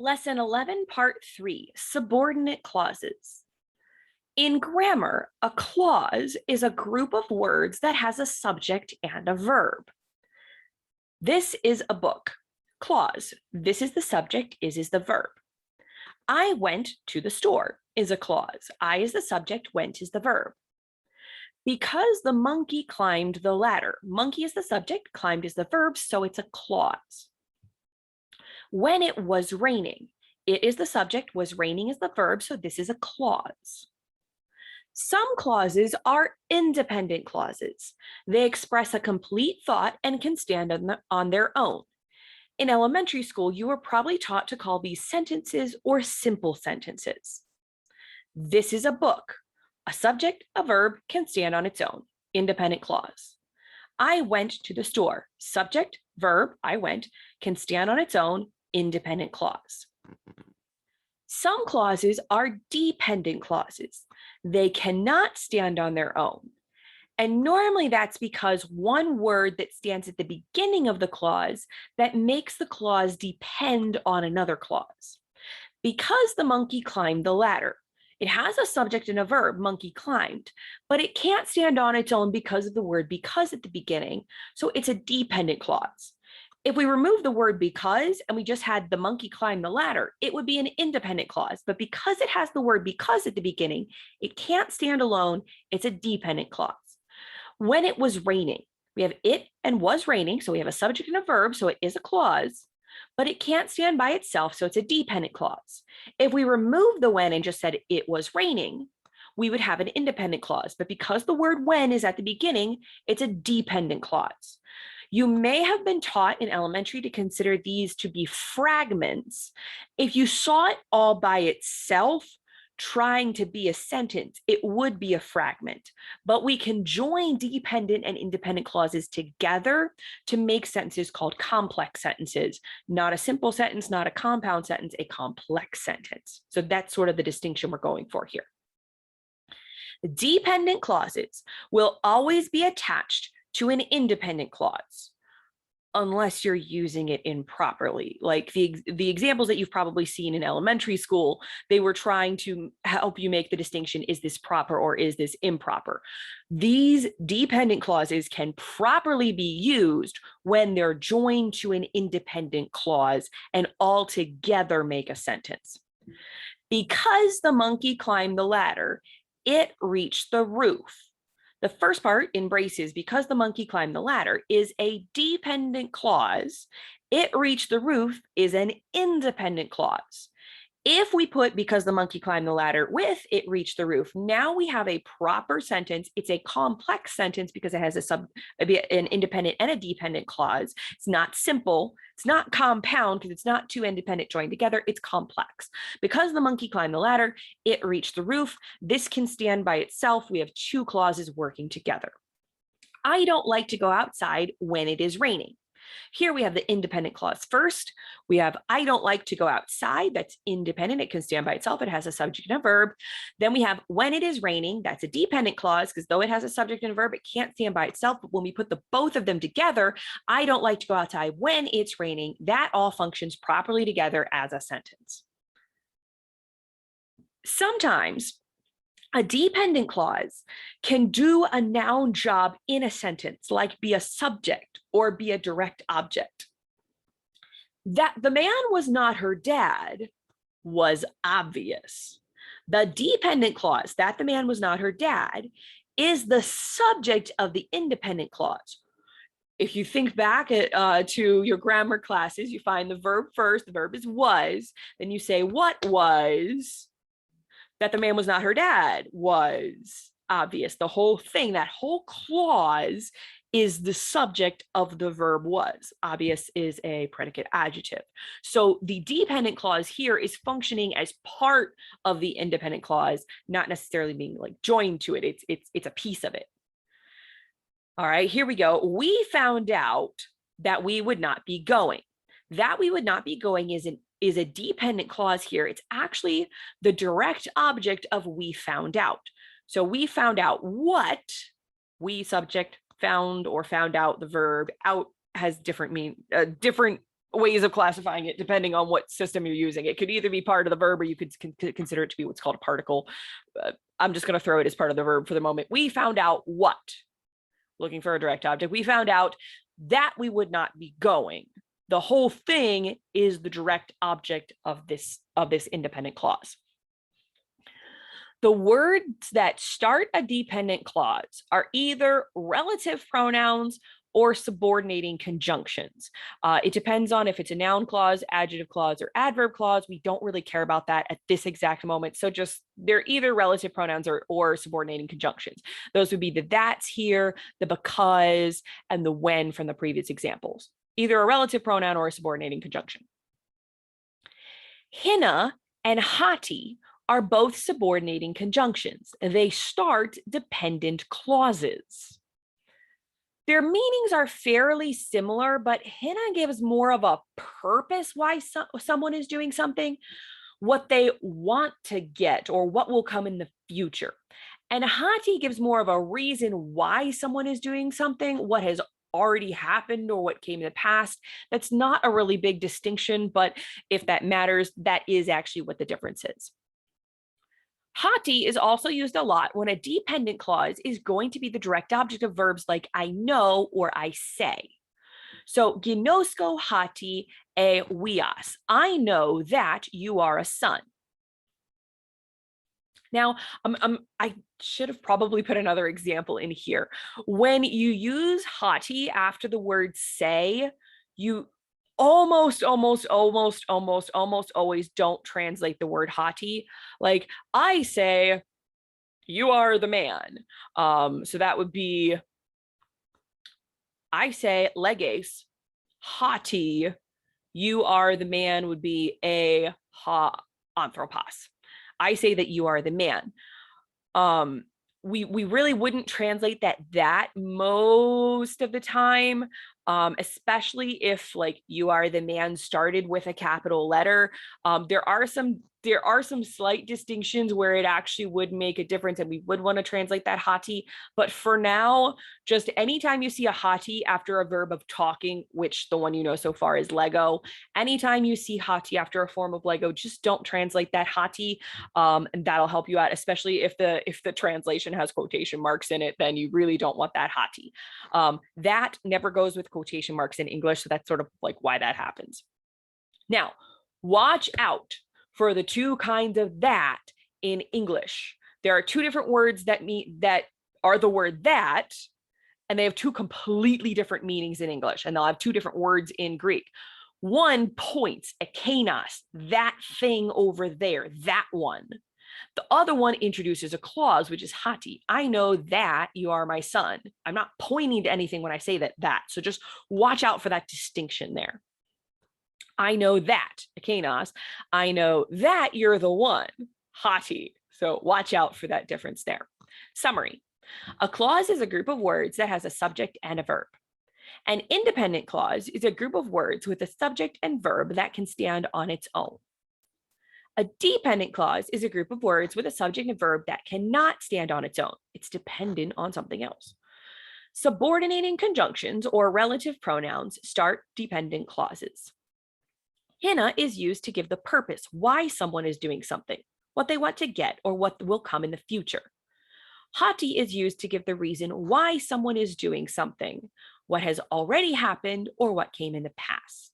Lesson 11, Part 3, Subordinate Clauses. In grammar, a clause is a group of words that has a subject and a verb. This is a book. Clause. This is the subject, is the verb. I went to the store is a clause. I is the subject, went is the verb. Because the monkey climbed the ladder. Monkey is the subject, climbed is the verb, so it's a clause. When it was raining, it is the subject, was raining is the verb, so this is a clause. Some clauses are independent clauses. They express a complete thought and can stand on their own. In elementary school, you were probably taught to call these sentences or simple sentences. This is a book. A subject, a verb can stand on its own, independent clause. I went to the store. Subject, verb, I went, can stand on its own, independent clause. Some clauses are dependent clauses. They cannot stand on their own. And normally that's because one word that stands at the beginning of the clause that makes the clause depend on another clause. Because the monkey climbed the ladder, it has a subject and a verb, monkey climbed, but it can't stand on its own because of the word because at the beginning, so it's a dependent clause. If we remove the word because and we just had the monkey climb the ladder, it would be an independent clause. But because it has the word because at the beginning, it can't stand alone. It's a dependent clause. When it was raining, we have it and was raining. So we have a subject and a verb. So it is a clause, but it can't stand by itself. So it's a dependent clause. If we remove the when and just said it was raining, we would have an independent clause. But because the word when is at the beginning, it's a dependent clause. You may have been taught in elementary to consider these to be fragments. If you saw it all by itself, trying to be a sentence, it would be a fragment. But we can join dependent and independent clauses together to make sentences called complex sentences. Not a simple sentence, not a compound sentence, a complex sentence. So that's sort of the distinction we're going for here. Dependent clauses will always be attached to an independent clause, unless you're using it improperly. Like the examples that you've probably seen in elementary school, they were trying to help you make the distinction, is this proper or is this improper? These dependent clauses can properly be used when they're joined to an independent clause and all together make a sentence. Because the monkey climbed the ladder, it reached the roof. The first part in braces, because the monkey climbed the ladder, is a dependent clause. It reached the roof is an independent clause. If we put because the monkey climbed the ladder with it reached the roof, now we have a proper sentence. It's a complex sentence because it has an independent and a dependent clause. It's not simple. It's not compound because it's not two independent joined together. It's complex. Because the monkey climbed the ladder, it reached the roof. This can stand by itself. We have two clauses working together. I don't like to go outside when it is raining. Here we have the independent clause first. We have I don't like to go outside. That's independent. It can stand by itself. It has a subject and a verb. Then we have when it is raining. That's a dependent clause because though it has a subject and a verb, it can't stand by itself. But when we put the both of them together, I don't like to go outside when it's raining. That all functions properly together as a sentence. Sometimes a dependent clause can do a noun job in a sentence, like be a subject or be a direct object. That the man was not her dad was obvious. The dependent clause, that the man was not her dad, is the subject of the independent clause. If you think back to your grammar classes, you find the verb first, the verb is was, then you say what was. That the man was not her dad was obvious. The whole thing, that whole clause is the subject of the verb was. Obvious is a predicate adjective. So the dependent clause here is functioning as part of the independent clause, not necessarily being like joined to it. It's a piece of it. All right, here we go. We found out that we would not be going. That we would not be going is a dependent clause here. It's actually the direct object of we found out. So we found out what, we subject, found or found out the verb, out has different ways of classifying it depending on what system you're using. It could either be part of the verb or you could consider it to be what's called a particle. I'm just going to throw it as part of the verb for the moment. We found out what? Looking for a direct object. We found out that we would not be going. The whole thing is the direct object of this independent clause. The words that start a dependent clause are either relative pronouns or subordinating conjunctions. It depends on if it's a noun clause, adjective clause, or adverb clause. We don't really care about that at this exact moment. So just they're either relative pronouns or subordinating conjunctions. Those would be the that's here, the because, and the when from the previous examples. Either a relative pronoun or a subordinating conjunction. Hina and hati are both subordinating conjunctions. They start dependent clauses. Their meanings are fairly similar, but hina gives more of a purpose why someone is doing something, what they want to get, or what will come in the future. And hati gives more of a reason why someone is doing something, what has already happened or what came in the past. That's not a really big distinction, but if that matters, that is actually what the difference is. Hati is also used a lot when a dependent clause is going to be the direct object of verbs like I know or I say. So, ginosko hati e wias. I know that you are a son. Now, I should have probably put another example in here. When you use hati after the word say, you almost always don't translate the word hati. Like I say, you are the man. So that would be, I say leges, hati, you are the man would be a ha anthropos. I say that you are the man. We really wouldn't translate that most of the time, especially if like you are the man started with a capital letter. There are some slight distinctions where it actually would make a difference and we would want to translate that hati. But for now, just anytime you see a hati after a verb of talking, which the one you know so far is Lego, anytime you see hati after a form of Lego, just don't translate that hati. And that'll help you out, especially if the translation has quotation marks in it, then you really don't want that hati. That never goes with quotation marks in English, so that's sort of like why that happens. Now, watch out for the two kinds of that in English. There are two different words that are the word that, and they have two completely different meanings in English, and they'll have two different words in Greek. One points, ekenos, that thing over there, that one. The other one introduces a clause, which is hati. I know that you are my son. I'm not pointing to anything when I say that. So just watch out for that distinction there. I know that, ekenos. I know that you're the one, hati. So watch out for that difference there. Summary. A clause is a group of words that has a subject and a verb. An independent clause is a group of words with a subject and verb that can stand on its own. A dependent clause is a group of words with a subject and verb that cannot stand on its own. It's dependent on something else. Subordinating conjunctions or relative pronouns start dependent clauses. Hina is used to give the purpose why someone is doing something, what they want to get, or what will come in the future. Hati is used to give the reason why someone is doing something, what has already happened, or what came in the past.